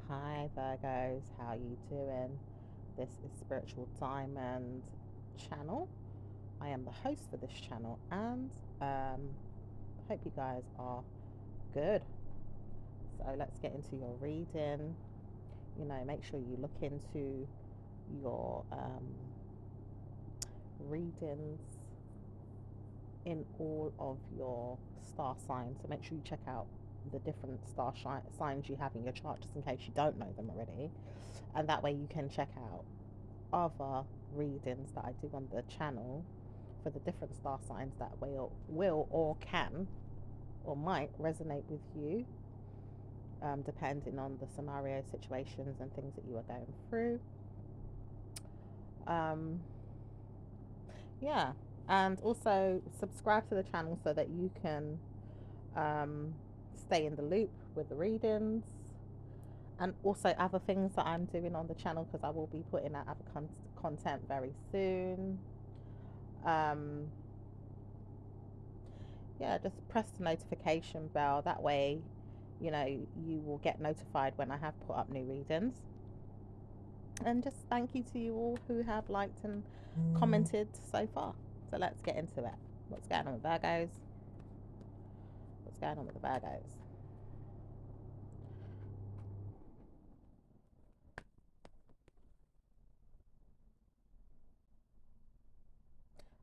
Hi Virgos, how you doing? This is Spiritual Diamond channel. I am the host for this channel and hope you guys are good. So let's get into your reading. Make sure you look into your readings in all of your star signs. So make sure you check out the different signs you have in your chart just in case you don't know them already. And that way you can check out other readings that I do on the channel for the different star signs that will or can or might resonate with you, depending on the scenario, situations, and things that you are going through. Um, yeah, and also subscribe to the channel so that you can um, stay in the loop with the readings and also other things that I'm doing on the channel because I will be putting out other content very soon. Um, yeah, just press the notification bell. That way, you will get notified when I have put up new readings. And just thank you to you all who have liked and commented so far. So let's get into it. What's going on with Virgos? What's going on with the Virgos?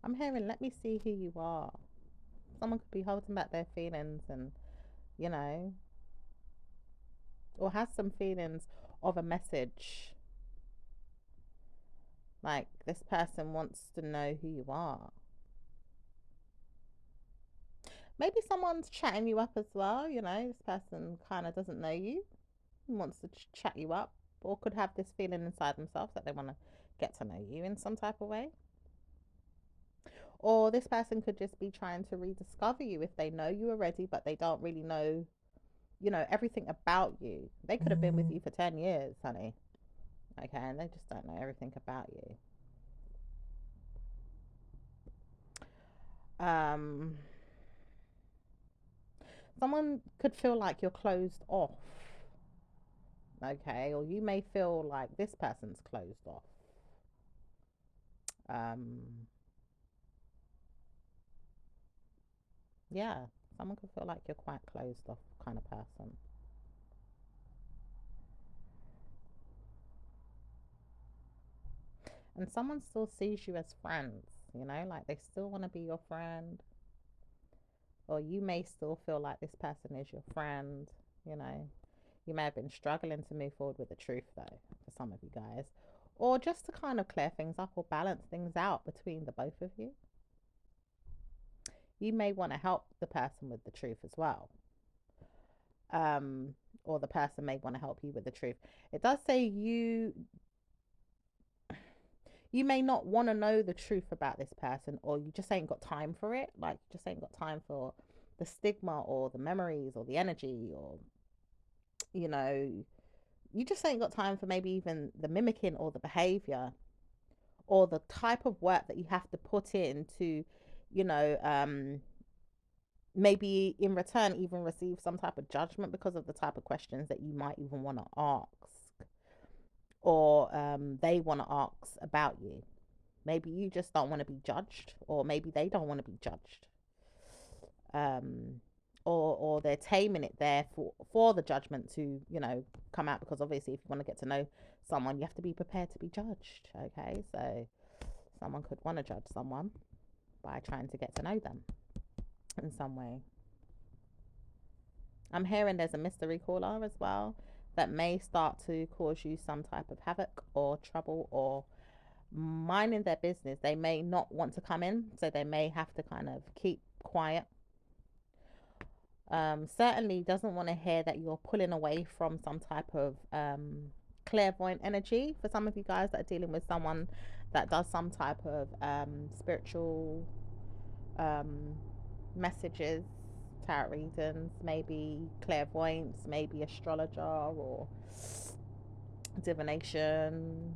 I'm hearing, let me see who you are. Someone could be holding back their feelings and, you know, or has some feelings of a message. Like this person wants to know who you are. Maybe someone's chatting you up as well. This person kind of doesn't know you and wants to chat you up, or could have this feeling inside themselves that they want to get to know you in some type of way. Or this person could just be trying to rediscover you if they know you already, but they don't really know, everything about you. They could have been with you for 10 years, honey. Okay, and they just don't know everything about you. Um, Someone could feel like you're closed off, okay, or you may feel like this person's closed off. Um, yeah, someone could feel like you're quite closed off kind of person. And someone still sees you as friends, like they still want to be your friend, or you may still feel like this person is your friend, you know. You may have been struggling to move forward with the truth, though, for some of you guys, or just to kind of clear things up or balance things out between the both of you. You may want to help the person with the truth as well. Um, or the person may want to help you with the truth. It does say you may not want to know the truth about this person, or you just ain't got time for it. Like, you just ain't got time for the stigma or the memories or the energy, or, you know, you just ain't got time for maybe even the mimicking or the behavior or the type of work that you have to put in to, you know, maybe in return even receive some type of judgment because of the type of questions that you might even want to ask, or they want to ask about you. Maybe you just don't want to be judged, or maybe they don't want to be judged. Um, or they're taming it there for the judgment to, come out, because obviously if you want to get to know someone, you have to be prepared to be judged. Okay, so someone could want to judge someone by trying to get to know them in some way. I'm hearing there's a mystery caller as well that may start to cause you some type of havoc or trouble, or minding their business. They may not want to come in, so they may have to kind of keep quiet. Certainly doesn't want to hear that you're pulling away from some type of clairvoyant energy. For some of you guys that are dealing with someone that does some type of spiritual um, messages, tarot readings, maybe clairvoyance, maybe astrologer or divination.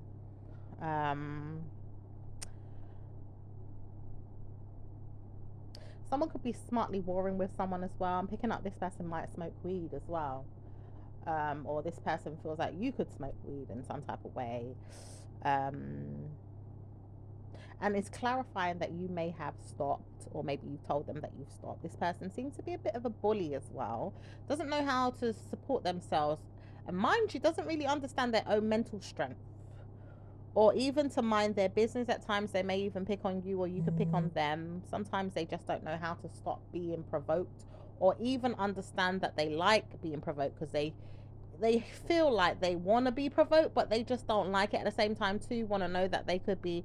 Someone could be smartly warring with someone as well. I'm picking up this person might smoke weed as well. Or this person feels like you could smoke weed in some type of way. Um, and it's clarifying that you may have stopped, or maybe you've told them that you've stopped. This person seems to be a bit of a bully as well, doesn't know how to support themselves, and mind you, doesn't really understand their own mental strength, or even to mind their business. At times they may even pick on you, or you could pick on them. Sometimes they just don't know how to stop being provoked, or even understand that they like being provoked, because they feel like they want to be provoked, but they just don't like it. At the same time too, want to know that they could be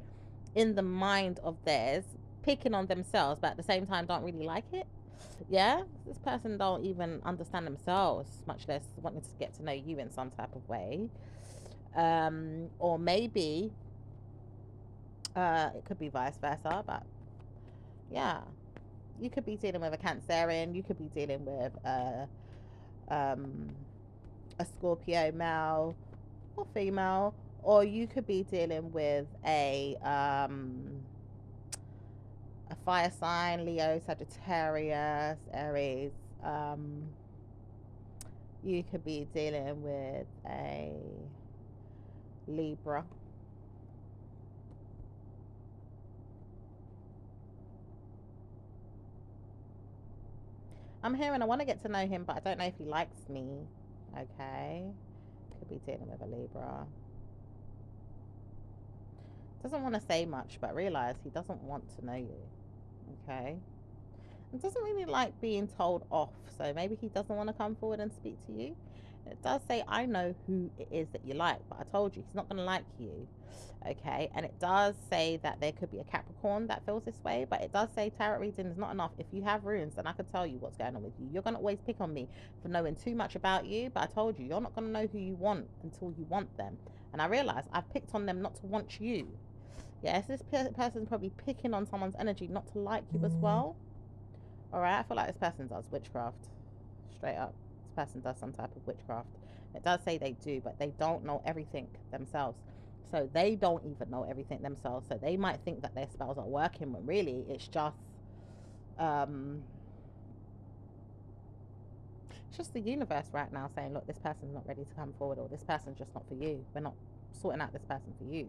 in the mind of theirs picking on themselves, but at the same time don't really like it. Yeah, this person don't even understand themselves, much less wanting to get to know you in some type of way. Or maybe it could be vice versa, but yeah, you could be dealing with a Cancerian, you could be dealing with um, a Scorpio male or female, or you could be dealing with a fire sign, Leo, Sagittarius, Aries. Um, you could be dealing with a Libra. I'm hearing I want to get to know him, but I don't know if he likes me. Okay. Could be dealing with a Libra. Doesn't want to say much, but realize he doesn't want to know you. Okay. And doesn't really like being told off, so maybe he doesn't want to come forward and speak to you. It does say, I know who it is that you like, but I told you he's not going to like you. Okay. And it does say that there could be a Capricorn that feels this way, but it does say tarot reading is not enough. If you have runes, then I could tell you what's going on with you. You're going to always pick on me for knowing too much about you, but I told you, you're not going to know who you want until you want them. And I realize I've picked on them not to want you. Yes, this person's probably picking on someone's energy not to like you as well. All right, I feel like this person does witchcraft. Straight up, this person does some type of witchcraft. It does say they do, but they don't know everything themselves. So they don't even know everything themselves. So they might think that their spells are working, when really um, it's just the universe right now saying, look, this person's not ready to come forward, or this person's just not for you. We're not sorting out this person for you.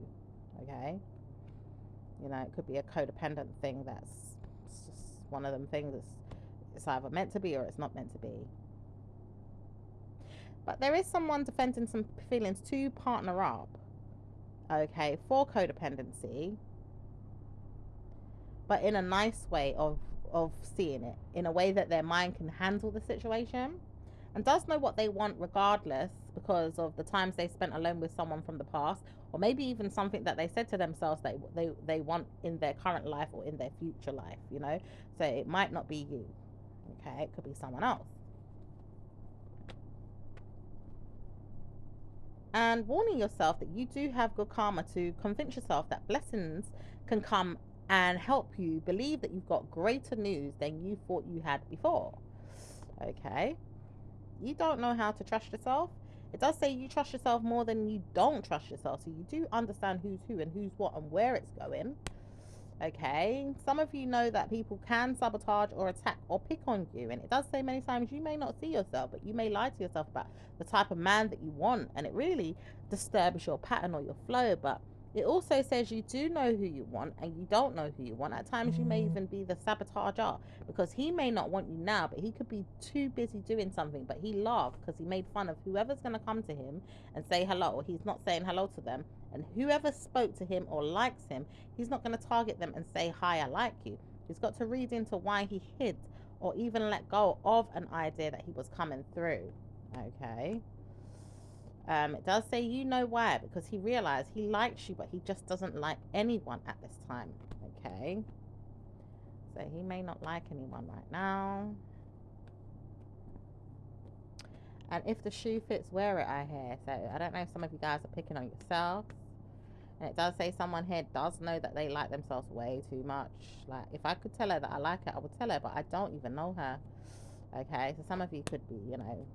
Okay. You know, it could be a codependent thing that's just one of them things that's it's either meant to be or it's not meant to be. But there is someone defending some feelings to partner up, okay, for codependency, but in a nice way of seeing it, in a way that their mind can handle the situation and does know what they want regardless, because of the times they spent alone with someone from the past, or maybe even something that they said to themselves that they want in their current life or in their future life, you know. So it might not be you, okay, it could be someone else. And warning yourself that you do have good karma, to convince yourself that blessings can come and help you believe that you've got greater news than you thought you had before. Okay, you don't know how to trust yourself. It does say you trust yourself more than you don't trust yourself, so you do understand who's who and who's what and where it's going. Okay, some of you know that people can sabotage or attack or pick on you, and it does say many times you may not see yourself, but you may lie to yourself about the type of man that you want, and it really disturbs your pattern or your flow. But it also says you do know who you want and you don't know who you want. At times you may even be the sabotager, because he may not want you now, but he could be too busy doing something, but he laughed because he made fun of whoever's going to come to him and say hello. He's not saying hello to them, and whoever spoke to him or likes him, he's not going to target them and say, hi, I like you. He's got to read into why he hid or even let go of an idea that he was coming through. Okay. It does say you know why, because he realized he likes you, but he just doesn't like anyone at this time. Okay. So he may not like anyone right now. And if the shoe fits, wear it, I hear. So I don't know if some of you guys are picking on yourself. And it does say someone here does know that they like themselves way too much. Like, if I could tell her that I like her, I would tell her, but I don't even know her. Okay, so some of you could be, you know,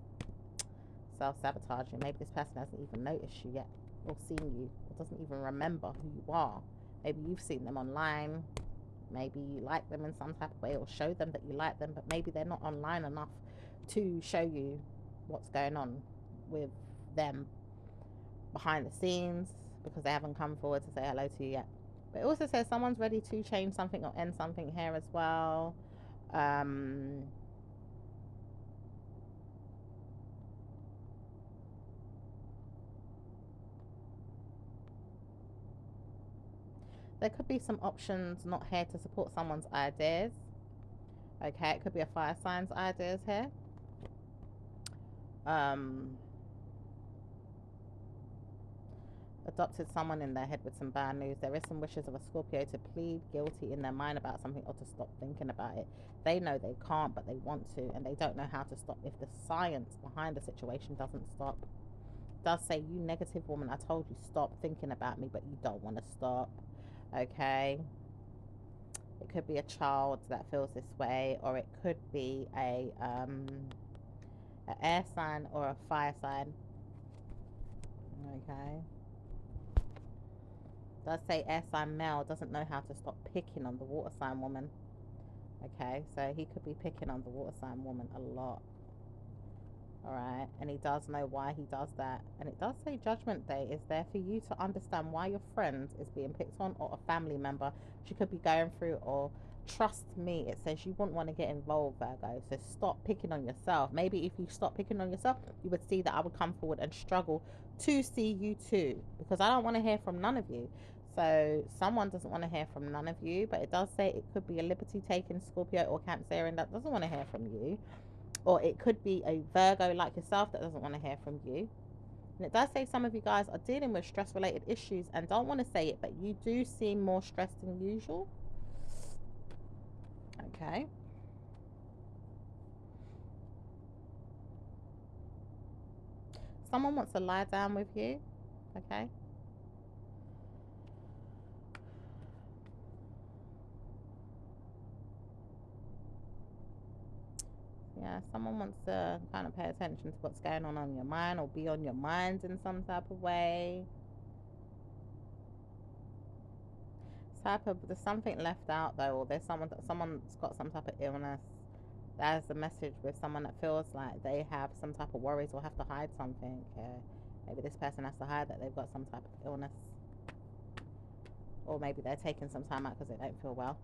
self-sabotaging. Maybe this person hasn't even noticed you yet, or seen you, or doesn't even remember who you are. Maybe you've seen them online. Maybe you like them in some type of way, or show them that you like them, but maybe they're not online enough to show you what's going on. with them behind the scenes because they haven't come forward to say hello to you yet. But it also says someone's ready to change something or end something here as well. There could be some options not here to support someone's ideas. Okay, it could be a fire sign's ideas here. Adopted someone in their head with some bad news. There is some wishes of a Scorpio to plead guilty in their mind about something or to stop thinking about it. They know they can't, but they want to, and they don't know how to stop if the science behind the situation doesn't stop. It does say, you negative woman, I told you stop thinking about me, but you don't want to stop. Okay. It could be a child that feels this way, or it could be a air sign or a fire sign. Okay. Does say air sign male doesn't know how to stop picking on the water sign woman. Okay, so he could be picking on the water sign woman a lot. Alright, and he does know why he does that. And it does say Judgment Day is there for you to understand why your friend is being picked on, or a family member she could be going through, or trust me, it says you wouldn't want to get involved, Virgo. So stop picking on yourself. Maybe if you stop picking on yourself, you would see that I would come forward and struggle to see you too, because I don't want to hear from none of you. So someone doesn't want to hear from none of you, but it does say it could be a liberty taking Scorpio or Cancerian that doesn't want to hear from you. Or it could be a Virgo like yourself that doesn't want to hear from you. And it does say some of you guys are dealing with stress-related issues and don't want to say it, but you do seem more stressed than usual. Okay. Someone wants to lie down with you. Okay. Yeah, someone wants to kind of pay attention to what's going on your mind, or be on your mind in some type of way. There's something left out though, or there's someone's got some type of illness. There's a message with someone that feels like they have some type of worries or have to hide something. Maybe this person has to hide that they've got some type of illness, or maybe they're taking some time out because they don't feel well.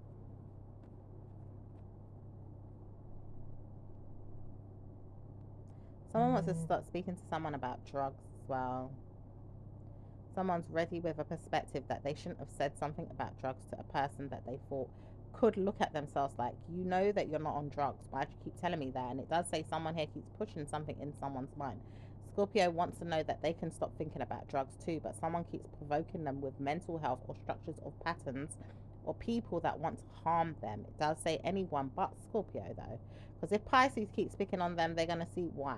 Someone wants to start speaking to someone about drugs as well. Someone's ready with a perspective that they shouldn't have said something about drugs to a person that they thought could look at themselves like, you know that you're not on drugs, why do you keep telling me that? And it does say someone here keeps pushing something in someone's mind. Scorpio wants to know that they can stop thinking about drugs too, but someone keeps provoking them with mental health or structures of patterns or people that want to harm them. It does say anyone but Scorpio though, because if Pisces keeps picking on them, they're going to see why.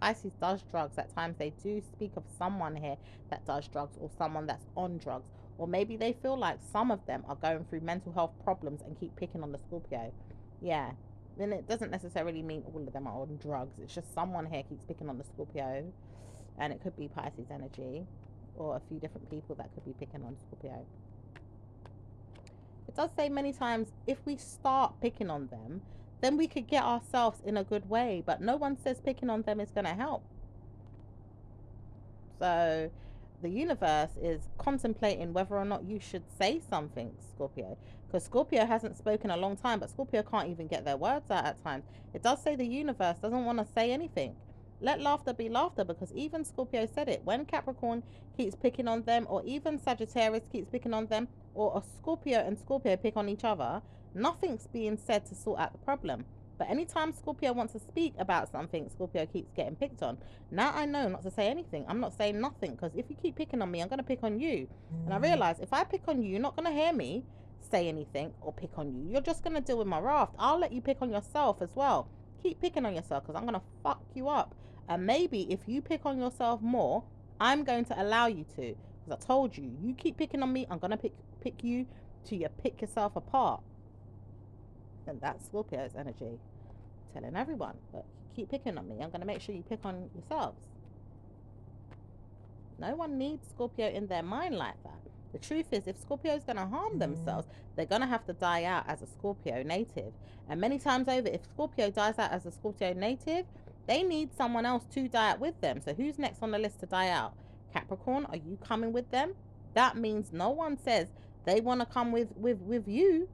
Pisces does drugs. At times they do speak of someone here that does drugs, or someone that's on drugs, or maybe they feel like some of them are going through mental health problems and keep picking on the Scorpio. Yeah, then it doesn't necessarily mean all of them are on drugs. It's just someone here keeps picking on the Scorpio, and it could be Pisces energy, or a few different people that could be picking on Scorpio. It does say many times if we start picking on them, then we could get ourselves in a good way, but no one says picking on them is going to help. So the universe is contemplating whether or not you should say something, Scorpio, because Scorpio hasn't spoken a long time, but Scorpio can't even get their words out at times. It does say the universe doesn't want to say anything. Let laughter be laughter, because even Scorpio said it. When Capricorn keeps picking on them, or even Sagittarius keeps picking on them, or a Scorpio and Scorpio pick on each other, nothing's being said to sort out the problem. But anytime Scorpio wants to speak about something, Scorpio keeps getting picked on. Now I know not to say anything. I'm not saying nothing, because if you keep picking on me, I'm going to pick on you. And I realize if I pick on you, you're not going to hear me say anything or pick on you. You're just going to deal with my wrath. I'll let you pick on yourself as well. Keep picking on yourself, because I'm going to fuck you up. And maybe if you pick on yourself more, I'm going to allow you to. Because I told you, you keep picking on me, I'm going to pick you till you pick yourself apart. And that's Scorpio's energy. Telling everyone, but keep picking on me, I'm going to make sure you pick on yourselves. No one needs Scorpio in their mind like that. The truth is, if Scorpio is going to harm themselves, they're going to have to die out as a Scorpio native. And many times over, if Scorpio dies out as a Scorpio native, They need someone else to die out with them. So who's next on the list to die out? Capricorn, are you coming with them? That means no one says they want to come with you.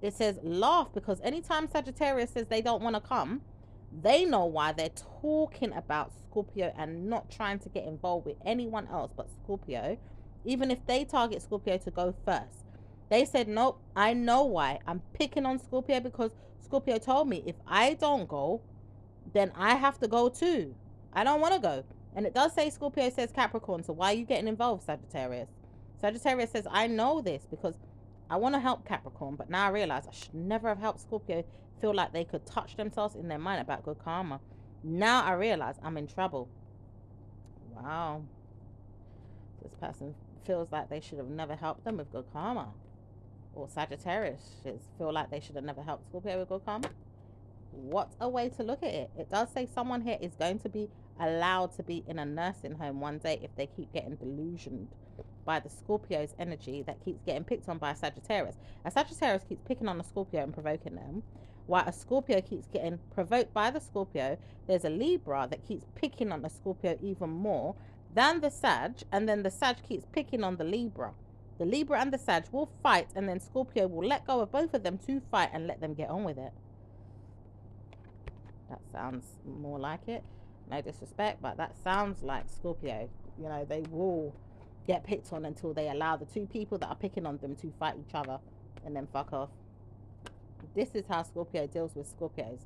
It says laugh, because anytime Sagittarius says they don't want to come, they know why. They're talking about Scorpio and not trying to get involved with anyone else but Scorpio, even if they target Scorpio to go first. They said, nope, I know why. I'm picking on Scorpio because Scorpio told me if I don't go, then I have to go too. I don't want to go. And it does say Scorpio says Capricorn, so why are you getting involved, Sagittarius? Sagittarius says, I know this because I want to help Capricorn, but now I realize I should never have helped Scorpio feel like they could touch themselves in their mind about good karma. Now I realize I'm in trouble. Wow. This person feels like they should have never helped them with good karma. Or Sagittarius feel like they should have never helped Scorpio with good karma. What a way to look at it. It does say someone here is going to be allowed to be in a nursing home one day if they keep getting delusioned by the Scorpio's energy that keeps getting picked on by a Sagittarius. A Sagittarius keeps picking on a Scorpio and provoking them, while a Scorpio keeps getting provoked by the Scorpio. There's a Libra that keeps picking on the Scorpio even more than the Sag, and then the Sag keeps picking on the Libra. The Libra and the Sag will fight, and then Scorpio will let go of both of them to fight and let them get on with it. That sounds more like it. No disrespect, but that sounds like Scorpio. You know, they will get picked on until they allow the two people that are picking on them to fight each other and then fuck off. This is how Scorpio deals with Scorpios.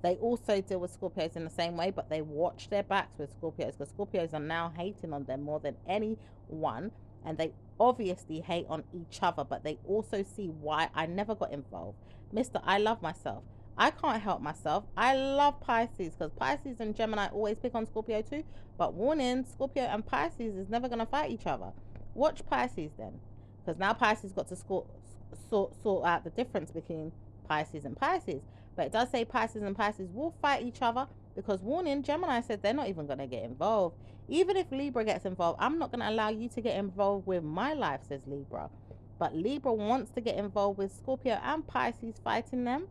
They also deal with Scorpios in the same way, but they watch their backs with Scorpios, because Scorpios are now hating on them more than anyone, and they obviously hate on each other, but they also see why I never got involved. Mr. I love myself. I can't help myself. I love Pisces, because Pisces and Gemini always pick on Scorpio too. But warning, Scorpio and Pisces is never going to fight each other. Watch Pisces then, because now Pisces got to sort out the difference between Pisces and Pisces. But it does say Pisces and Pisces will fight each other, because warning, Gemini said they're not even going to get involved. Even if Libra gets involved, I'm not going to allow you to get involved with my life, says Libra. But Libra wants to get involved with Scorpio and Pisces fighting them.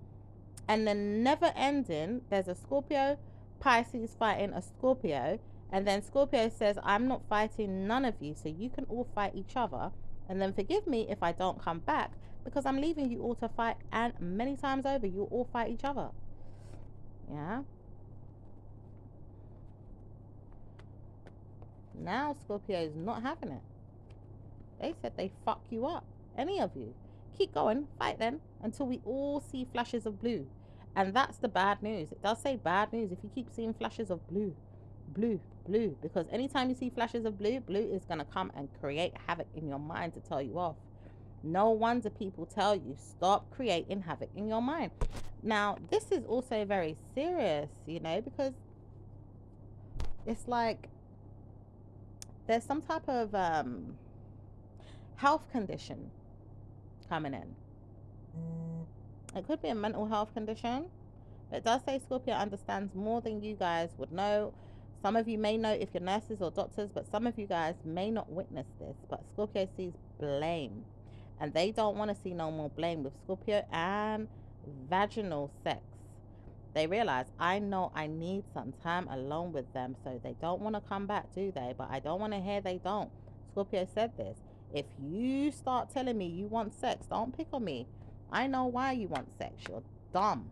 And then never ending, there's a Scorpio, Pisces fighting a Scorpio. And then Scorpio says, I'm not fighting none of you, so you can all fight each other. And then forgive me if I don't come back, because I'm leaving you all to fight, and many times over, you'll all fight each other. Yeah. Now Scorpio is not having it. They said they fuck you up. Any of you. Keep going, fight then, until we all see flashes of blue. And that's the bad news. It does say bad news if you keep seeing flashes of blue. Blue, blue. Because anytime you see flashes of blue, blue is going to come and create havoc in your mind to tell you off. No wonder people tell you, stop creating havoc in your mind. Now, this is also very serious, you know, because it's like there's some type of health condition coming in. It could be a mental health condition. It does say Scorpio understands more than you guys would know. Some of you may know if you're nurses or doctors, but some of you guys may not witness this. But Scorpio sees blame, and they don't want to see no more blame with Scorpio and vaginal sex. They realize, I know I need some time alone with them, so they don't want to come back, do they? But I don't want to hear they don't. Scorpio said this. If you start telling me you want sex, don't pick on me. I know why you want sex. You're dumb.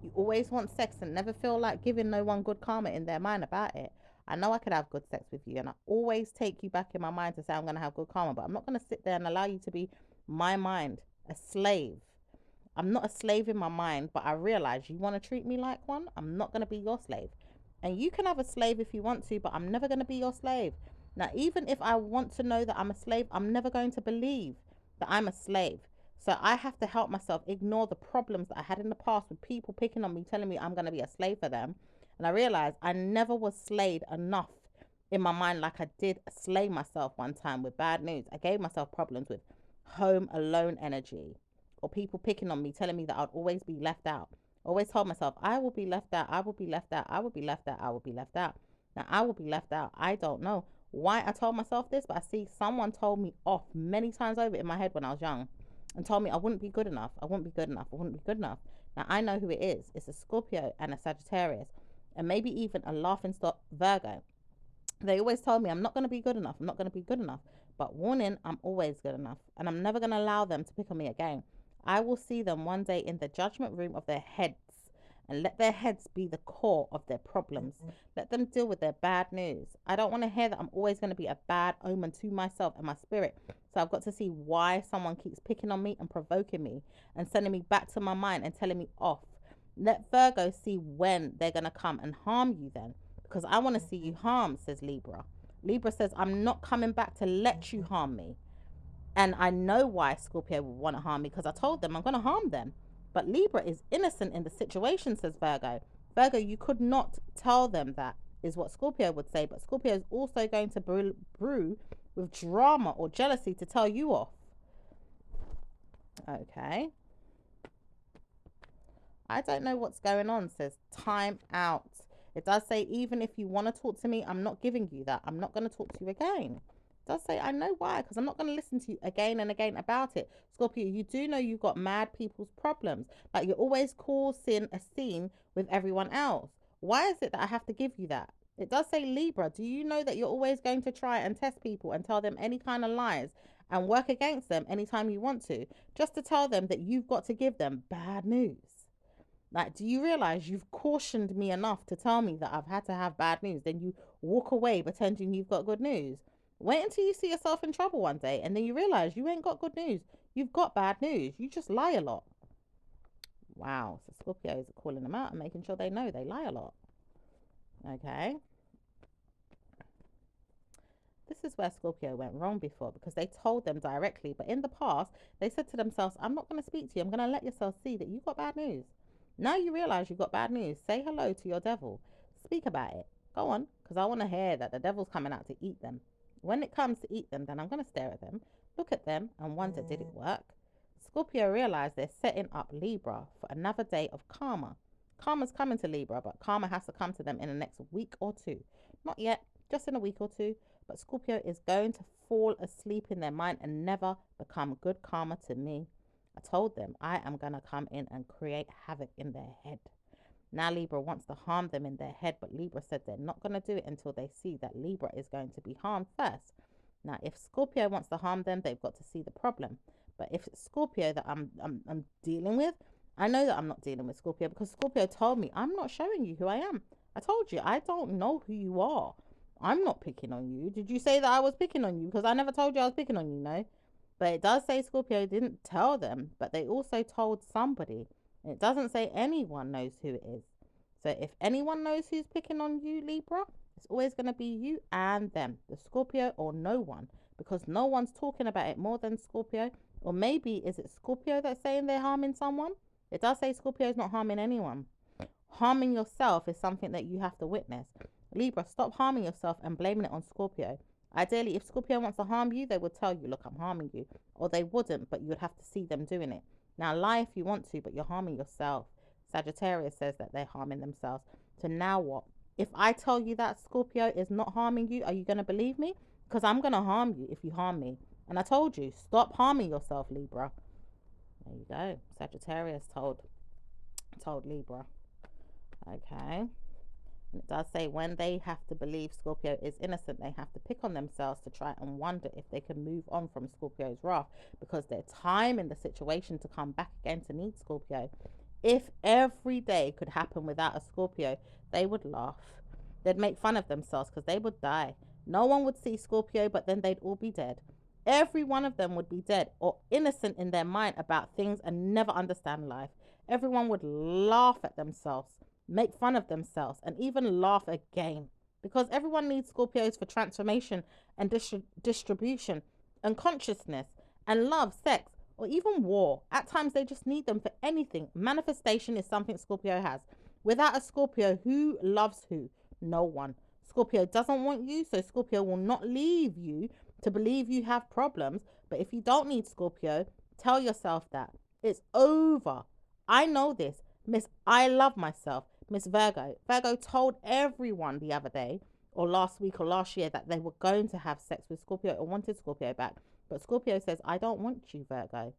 You always want sex and never feel like giving no one good karma in their mind about it. I know I could have good sex with you, and I always take you back in my mind to say I'm going to have good karma, but I'm not going to sit there and allow you to be my mind, a slave. I'm not a slave in my mind, but I realize you want to treat me like one. I'm not going to be your slave. And you can have a slave if you want to, but I'm never going to be your slave. Now, even if I want to know that I'm a slave, I'm never going to believe that I'm a slave. So I have to help myself ignore the problems that I had in the past with people picking on me, telling me I'm going to be a slave for them. And I realized I never was slayed enough in my mind like I did slay myself one time with bad news. I gave myself problems with home alone energy, or people picking on me, telling me that I'd always be left out. I always told myself, I will be left out, I will be left out, I will be left out, I will be left out. Now, I will be left out. I don't know why I told myself this, but I see someone told me off many times over in my head when I was young and told me I wouldn't be good enough. I wouldn't be good enough. I wouldn't be good enough. Now, I know who it is. It's a Scorpio and a Sagittarius. and maybe even a laughing stock Virgo. They always tell me I'm not going to be good enough. I'm not going to be good enough. But warning, I'm always good enough. And I'm never going to allow them to pick on me again. I will see them one day in the judgment room of their heads and let their heads be the core of their problems. Let them deal with their bad news. I don't want to hear that I'm always going to be a bad omen to myself and my spirit. So I've got to see why someone keeps picking on me and provoking me and sending me back to my mind and telling me off. Let Virgo see when they're going to come and harm you then, because I want to see you harmed, says Libra. Libra says, I'm not coming back to let you harm me. And I know why Scorpio would want to harm me, because I told them I'm going to harm them. But Libra is innocent in the situation, says Virgo. Virgo, you could not tell them that, is what Scorpio would say. But Scorpio is also going to brew with drama or jealousy to tell you off. Okay. I don't know what's going on, says time out. It does say, even if you want to talk to me, I'm not giving you that. I'm not going to talk to you again. It does say, I know why, because I'm not going to listen to you again and again about it. Scorpio, you do know you've got mad people's problems. Like, you're always causing a scene with everyone else. Why is it that I have to give you that? It does say Libra. Do you know that you're always going to try and test people and tell them any kind of lies and work against them anytime you want to, just to tell them that you've got to give them bad news? Like, do you realize you've cautioned me enough to tell me that I've had to have bad news? Then you walk away pretending you've got good news. Wait until you see yourself in trouble one day and then you realize you ain't got good news. You've got bad news. You just lie a lot. Wow. So Scorpios are calling them out and making sure they know they lie a lot. Okay. This is where Scorpio went wrong before, because they told them directly. But in the past, they said to themselves, I'm not going to speak to you. I'm going to let yourself see that you've got bad news. Now you realize you've got bad news. Say hello to your devil. Speak about it. Go on, because I want to hear that the devil's coming out to eat them. When it comes to eat them, then I'm going to stare at them, look at them, and wonder, did it work? Scorpio realized they're setting up Libra for another day of karma. Karma's coming to Libra, but karma has to come to them in the next week or two. Not yet, just in a week or two. But Scorpio is going to fall asleep in their mind and never become good karma to me. I told them I am going to come in and create havoc in their head. Now Libra wants to harm them in their head, but Libra said they're not going to do it until they see that Libra is going to be harmed first. Now, if Scorpio wants to harm them, they've got to see the problem. But if it's Scorpio that I'm dealing with, I know that I'm not dealing with Scorpio, because Scorpio told me, I'm not showing you who I am. I told you, I don't know who you are. I'm not picking on you. Did you say that I was picking on you? Because I never told you I was picking on you, no? But it does say Scorpio didn't tell them, but they also told somebody. And it doesn't say anyone knows who it is. So if anyone knows who's picking on you, Libra, it's always going to be you and them, the Scorpio or no one, because no one's talking about it more than Scorpio. Or maybe is it Scorpio that's saying they're harming someone? It does say Scorpio is not harming anyone. Harming yourself is something that you have to witness. Libra, stop harming yourself and blaming it on Scorpio. Ideally, if Scorpio wants to harm you, they would tell you, look, I'm harming you. Or they wouldn't, but you would have to see them doing it. Now, lie if you want to, but you're harming yourself. Sagittarius says that they're harming themselves. So now what? If I tell you that Scorpio is not harming you, are you going to believe me? Because I'm going to harm you if you harm me. And I told you, stop harming yourself, Libra. There you go. Sagittarius told Libra. Okay. And it does say when they have to believe Scorpio is innocent, they have to pick on themselves to try and wonder if they can move on from Scorpio's wrath, because their time in the situation to come back again to need Scorpio. If every day could happen without a Scorpio, they would laugh. They'd make fun of themselves because they would die. No one would see Scorpio, but then they'd all be dead. Every one of them would be dead or innocent in their mind about things and never understand life. Everyone would laugh at themselves, make fun of themselves, and even laugh again, because everyone needs Scorpios for transformation and distribution and consciousness and love, sex, or even war. At times they just need them for anything. Manifestation is something Scorpio has. Without a Scorpio, who loves who? No one. Scorpio doesn't want you, so Scorpio will not leave you to believe you have problems. But if you don't need Scorpio, tell yourself that it's over. I know this. Miss I love myself. Miss Virgo. Virgo told everyone the other day or last week or last year that they were going to have sex with Scorpio or wanted Scorpio back. But Scorpio says, I don't want you, Virgo.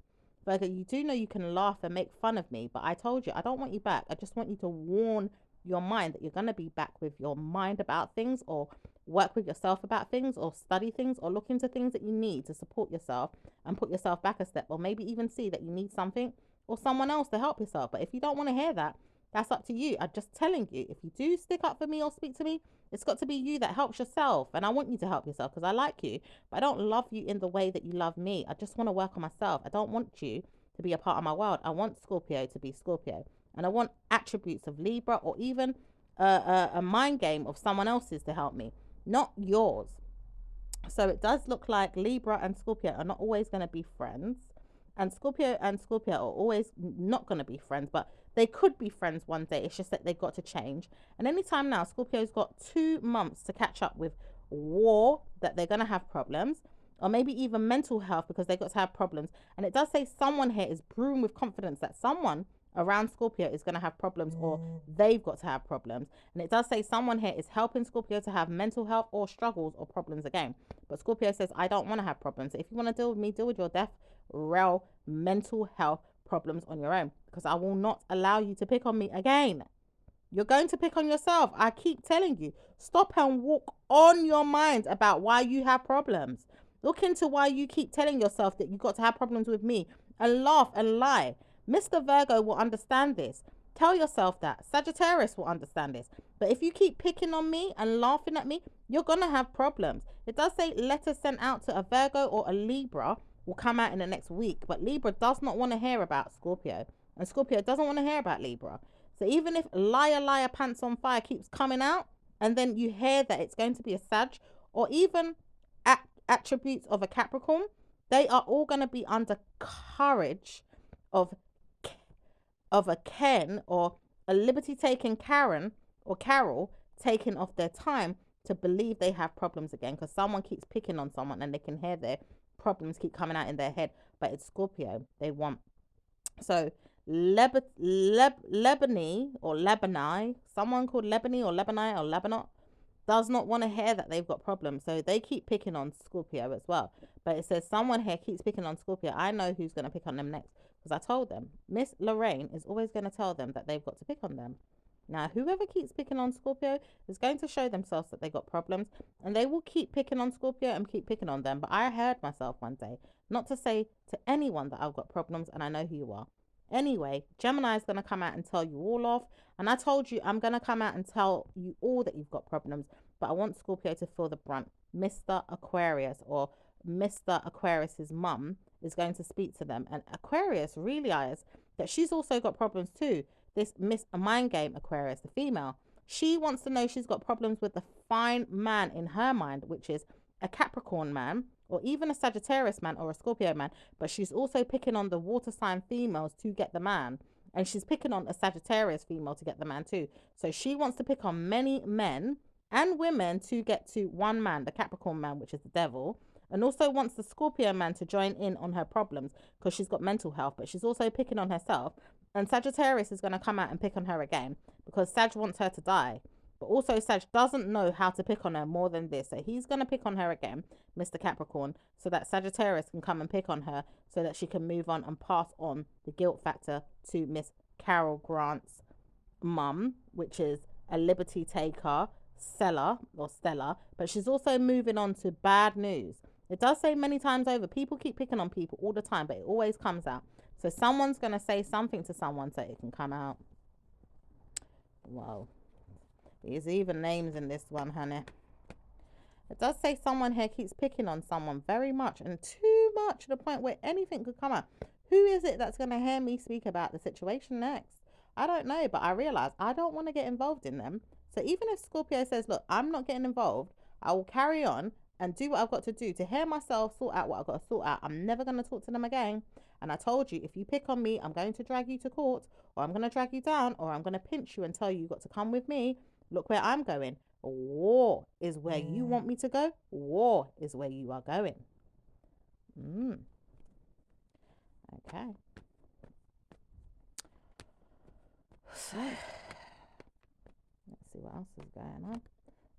Virgo, you do know you can laugh and make fun of me, but I told you I don't want you back. I just want you to warn your mind that you're going to be back with your mind about things, or work with yourself about things, or study things, or look into things that you need to support yourself and put yourself back a step, or maybe even see that you need something or someone else to help yourself. But if you don't want to hear that, that's up to you. I'm just telling you, if you do stick up for me or speak to me, it's got to be you that helps yourself. And I want you to help yourself because I like you, but I don't love you in the way that you love me. I just want to work on myself. I don't want you to be a part of my world. I want Scorpio to be Scorpio. And I want attributes of Libra, or even a mind game of someone else's to help me, not yours. So it does look like Libra and Scorpio are not always going to be friends. And Scorpio are always not going to be friends, but they could be friends one day. It's just that they've got to change. And anytime now, Scorpio's got 2 months to catch up with war, that they're going to have problems, or maybe even mental health, because they've got to have problems. And it does say someone here is brewing with confidence that someone around Scorpio is going to have problems, or they've got to have problems. And it does say someone here is helping Scorpio to have mental health or struggles or problems again. But Scorpio says, I don't want to have problems. If you want to deal with me, deal with your death, real mental health problems on your own, because I will not allow you to pick on me again. You're going to pick on yourself. I keep telling you, stop and walk on your mind about why you have problems. Look into why you keep telling yourself that you got to have problems with me, and laugh and lie. Mr. Virgo will understand this. Tell yourself that. Sagittarius will understand this. But if you keep picking on me and laughing at me, you're going to have problems. It does say letters sent out to a Virgo or a Libra will come out in the next week. But Libra does not want to hear about Scorpio. And Scorpio doesn't want to hear about Libra. So even if liar, liar, pants on fire keeps coming out, and then you hear that it's going to be a Sag, or even attributes of a Capricorn, they are all going to be under courage of a Ken, or a liberty taking Karen or Carol taking off their time to believe they have problems again, because someone keeps picking on someone and they can hear their problems keep coming out in their head. But it's Scorpio they want. So Lebany or Lebanai, someone called Lebany or Lebanai or Lebanot, does not want to hear that they've got problems. So they keep picking on Scorpio as well. But it says someone here keeps picking on Scorpio. I know who's going to pick on them next, because I told them. Miss Lorraine is always going to tell them that they've got to pick on them. Now, whoever keeps picking on Scorpio is going to show themselves that they got problems, and they will keep picking on Scorpio and keep picking on them. But I heard myself one day not to say to anyone that I've got problems, and I know who you are. Anyway, Gemini is going to come out and tell you all off. And I told you I'm going to come out and tell you all that you've got problems. But I want Scorpio to feel the brunt. Mr. Aquarius, or Mr. Aquarius's mum, is going to speak to them. And Aquarius realizes that she's also got problems too. This Miss Mind Game Aquarius, the female, she wants to know she's got problems with the fine man in her mind, which is a Capricorn man, or even a Sagittarius man, or a Scorpio man. But she's also picking on the water sign females to get the man. And she's picking on a Sagittarius female to get the man too. So she wants to pick on many men and women to get to one man, the Capricorn man, which is the devil. And also wants the Scorpio man to join in on her problems, because she's got mental health. But she's also picking on herself. And Sagittarius is going to come out and pick on her again, because Sag wants her to die. But also Sag doesn't know how to pick on her more than this. So he's going to pick on her again, Mr. Capricorn, so that Sagittarius can come and pick on her, so that she can move on and pass on the guilt factor to Miss Carol Grant's mum, which is a liberty taker, Stella. But she's also moving on to bad news. It does say many times over, people keep picking on people all the time, but it always comes out. So someone's going to say something to someone so it can come out. Wow. There's even names in this one, honey. It does say someone here keeps picking on someone very much, and too much, to the point where anything could come out. Who is it that's going to hear me speak about the situation next? I don't know, but I realize I don't want to get involved in them. So even if Scorpio says, look, I'm not getting involved, I will carry on and do what I've got to do to hear myself sort out what I've got to sort out. I'm never going to talk to them again. And I told you, if you pick on me, I'm going to drag you to court, or I'm going to drag you down, or I'm going to pinch you and tell you you've got to come with me. Look where I'm going. War is where you want me to go. War is where you are going. Okay. So, let's see what else is going on.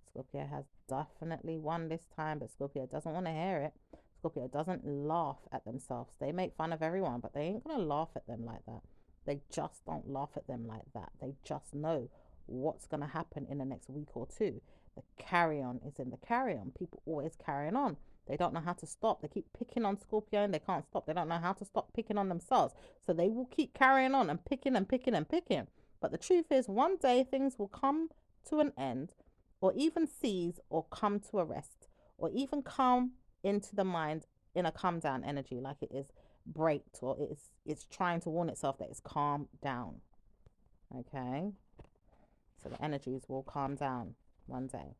Scorpio has definitely won this time, but Scorpio doesn't want to hear it. Scorpio doesn't laugh at themselves. They make fun of everyone, but they ain't going to laugh at them like that. They just don't laugh at them like that. They just know what's going to happen in the next week or two. The carry on is in the carry on. People always carrying on. They don't know how to stop. They keep picking on Scorpio and they can't stop. They don't know how to stop picking on themselves. So they will keep carrying on and picking and picking and picking. But the truth is, one day things will come to an end, or even cease, or come to a rest, or even come into the mind in a calm down energy, like it is braked, or it's trying to warn itself that it's calm down. Okay, so the energies will calm down one day.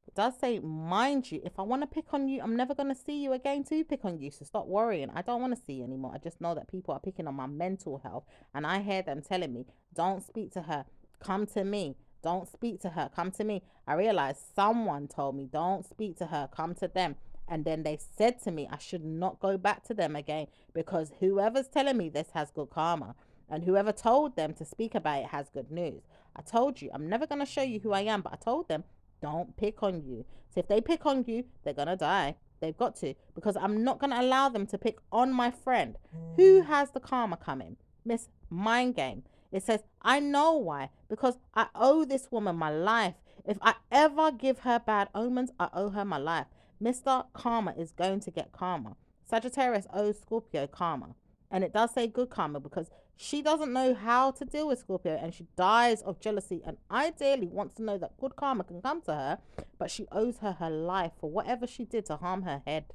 It does say, mind you, if I want to pick on you, I'm never going to see you again to pick on you. So stop worrying. I don't want to see you anymore. I just know that people are picking on my mental health. And I hear them telling me, don't speak to her. Come to me. Don't speak to her. Come to me. I realized someone told me, don't speak to her. Come to them. And then they said to me, I should not go back to them again, because whoever's telling me this has good karma. And whoever told them to speak about it has good news. I told you, I'm never going to show you who I am, but I told them, don't pick on you. So if they pick on you, they're going to die. They've got to, because I'm not going to allow them to pick on my friend. Who has the karma coming? Miss Mind Game. It says, I know why, because I owe this woman my life. If I ever give her bad omens, I owe her my life. Mr. Karma is going to get karma. Sagittarius owes Scorpio karma. And it does say good karma, because she doesn't know how to deal with Scorpio and she dies of jealousy and ideally wants to know that good karma can come to her, but she owes her her life for whatever she did to harm her head.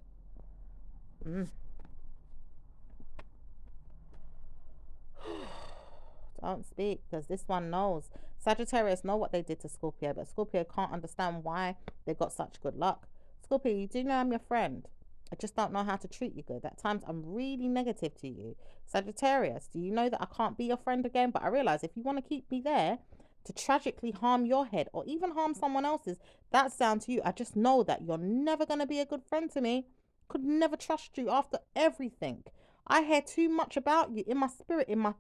Don't speak, because this one knows. Sagittarius know what they did to Scorpio, but Scorpio can't understand why they got such good luck. Scorpio, you do know I'm your friend. I just don't know how to treat you good. At times I'm really negative to you. Sagittarius, do you know that I can't be your friend again? But I realize if you want to keep me there to tragically harm your head or even harm someone else's, that's down to you. I just know that you're never going to be a good friend to me. Could never trust you after everything. I hear too much about you in my spirit, in my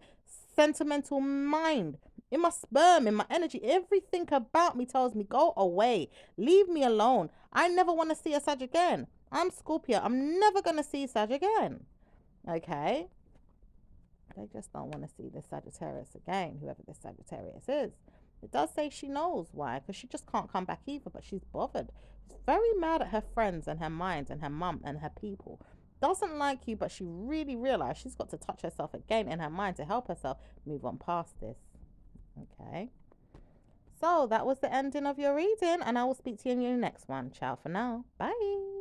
sentimental mind, in my sperm, in my energy. Everything about me tells me, go away. Leave me alone. I never want to see a Sag again. I'm Scorpio. I'm never going to see Sag again. Okay? They just don't want to see this Sagittarius again, whoever this Sagittarius is. It does say she knows why, because she just can't come back either, but she's bothered. She's very mad at her friends and her mind and her mum and her people. Doesn't like you, but she really realized she's got to touch herself again in her mind to help herself move on past this. Okay? So that was the ending of your reading, and I will speak to you in your next one. Ciao for now. Bye.